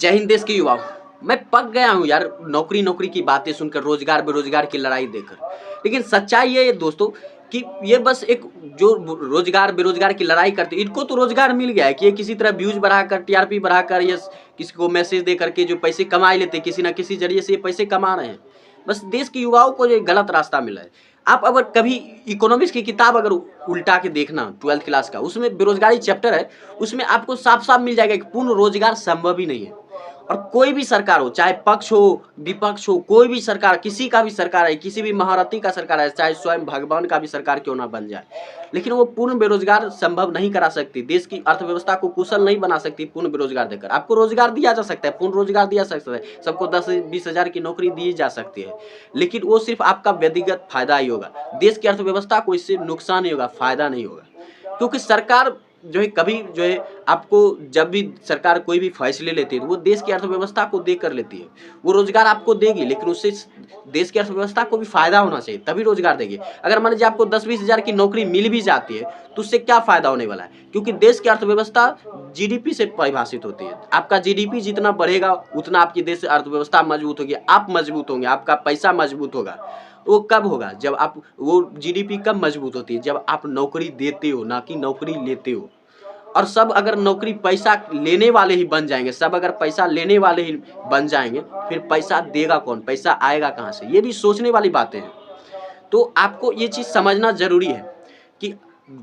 जय हिंद देश के युवाओं। मैं पक गया हूँ यार नौकरी नौकरी की बातें सुनकर, रोजगार बेरोजगार की लड़ाई देखकर। लेकिन सच्चाई ये है दोस्तों कि ये बस एक जो रोजगार बेरोजगार की लड़ाई करते, इनको तो रोजगार मिल गया है कि ये किसी तरह व्यूज बढ़ाकर, टीआरपी बढ़ाकर, या किसी को मैसेज दे करके जो पैसे कमा ही लेते, किसी ना किसी जरिए से ये पैसे कमा रहे हैं। बस देश के युवाओं को ये गलत रास्ता मिला है। आप अगर कभी इकोनॉमिक्स की किताब अगर उल्टा के देखना 12th क्लास का, उसमें बेरोजगारी चैप्टर है, उसमें आपको साफ साफ मिल जाएगा कि पूर्ण रोजगार संभव ही नहीं है। और कोई भी सरकार हो, चाहे पक्ष हो विपक्ष हो, कोई भी सरकार, किसी का भी सरकार है, किसी भी महारथी का सरकार है, चाहे स्वयं भगवान का भी सरकार क्यों ना बन जाए, लेकिन वो पूर्ण बेरोजगार संभव नहीं करा सकती। देश की अर्थव्यवस्था को कुशल नहीं बना सकती पूर्ण बेरोजगार देकर। आपको रोजगार दिया जा सकता है, पूर्ण रोजगार दिया जा सकता है, सबको 10-20 हजार की नौकरी दी जा सकती है, लेकिन वो सिर्फ आपका व्यक्तिगत फायदा ही होगा। देश की अर्थव्यवस्था को इससे नुकसान ही होगा, फायदा नहीं होगा। क्योंकि सरकार जो है कभी जो है आपको, जब भी सरकार कोई भी फैसले लेती है तो वो देश की अर्थव्यवस्था को देख कर लेती है। वो रोजगार आपको देगी, लेकिन उससे देश की अर्थव्यवस्था को भी फायदा होना चाहिए, तभी रोजगार देगी। अगर मान लीजिए आपको 10-20 हजार की नौकरी मिल भी जाती है तो उससे क्या फायदा होने वाला है? क्योंकि देश की अर्थव्यवस्था जीडीपी से परिभाषित होती है। आपका जीडीपी जितना बढ़ेगा उतना आपकी देश अर्थव्यवस्था मजबूत होगी, आप मजबूत होंगे, आपका पैसा मजबूत होगा। वो कब होगा? जब आप, वो जीडीपी कब मजबूत होती है? जब आप नौकरी देते हो, ना कि नौकरी लेते हो। और सब अगर नौकरी पैसा लेने वाले ही बन जाएंगे, सब अगर पैसा लेने वाले ही बन जाएंगे, फिर पैसा देगा कौन? पैसा आएगा कहाँ से? ये भी सोचने वाली बातें हैं। तो आपको ये चीज़ समझना जरूरी है कि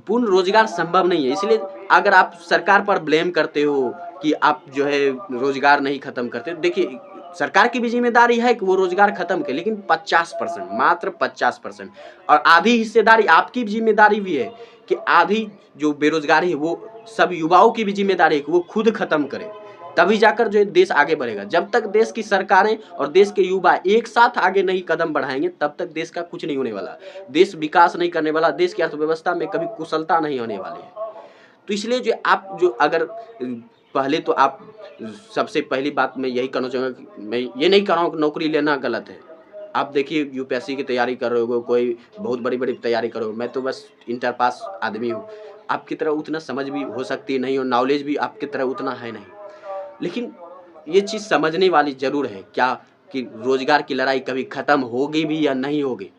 पूर्ण रोजगार संभव नहीं है। इसलिए अगर आप सरकार पर ब्लेम करते हो कि आप जो है रोजगार नहीं खत्म करते, देखिए सरकार की भी जिम्मेदारी है कि वो रोजगार खत्म करे, लेकिन 50%, मात्र 50%। और आधी हिस्सेदारी आपकी जिम्मेदारी भी है कि आधी जो बेरोजगारी है वो सब युवाओं की भी जिम्मेदारी है कि वो खुद खत्म करे, तभी जाकर जो है देश आगे बढ़ेगा। जब तक देश की सरकारें और देश के युवा एक साथ आगे नहीं कदम बढ़ाएंगे, तब तक देश का कुछ नहीं होने वाला। देश विकास नहीं करने वाला, देश की अर्थव्यवस्था में कभी कुशलता नहीं होने वाली है। तो इसलिए जो आप जो अगर पहले तो आप, सबसे पहली बात मैं यही कहना चाहूँगा कि मैं ये नहीं कह रहा हूँ कि नौकरी लेना गलत है। आप देखिए यूपीएससी की तैयारी कर रहे हो, कोई बहुत बड़ी-बड़ी तैयारी कर रहे हो, मैं तो बस इंटर पास आदमी हूँ। आपकी तरह उतना समझ भी हो सकती है नहीं, और नॉलेज भी आपकी तरह उतना है नहीं। लेकिन ये चीज़ समझने वाली ज़रूर है क्या कि रोज़गार की लड़ाई कभी ख़त्म होगी भी या नहीं होगी?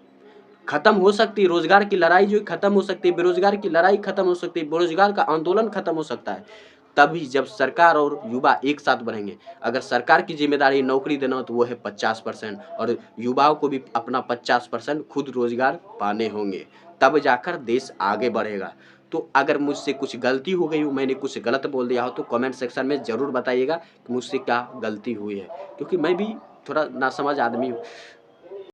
खत्म हो सकती है, रोजगार की लड़ाई जो खत्म हो सकती है, बेरोजगार की लड़ाई खत्म हो सकती है, बेरोजगार का आंदोलन खत्म हो सकता है, तभी जब सरकार और युवा एक साथ बढ़ेंगे। अगर सरकार की जिम्मेदारी नौकरी देना हो तो वो है 50%, और युवाओं को भी अपना 50% खुद रोजगार पाने होंगे, तब जाकर देश आगे बढ़ेगा। तो अगर मुझसे कुछ गलती हो गई हो, मैंने कुछ गलत बोल दिया हो, तो कमेंट सेक्शन में ज़रूर बताइएगा कि मुझसे क्या गलती हुई है, क्योंकि मैं भी थोड़ा नासमझ आदमी हूँ।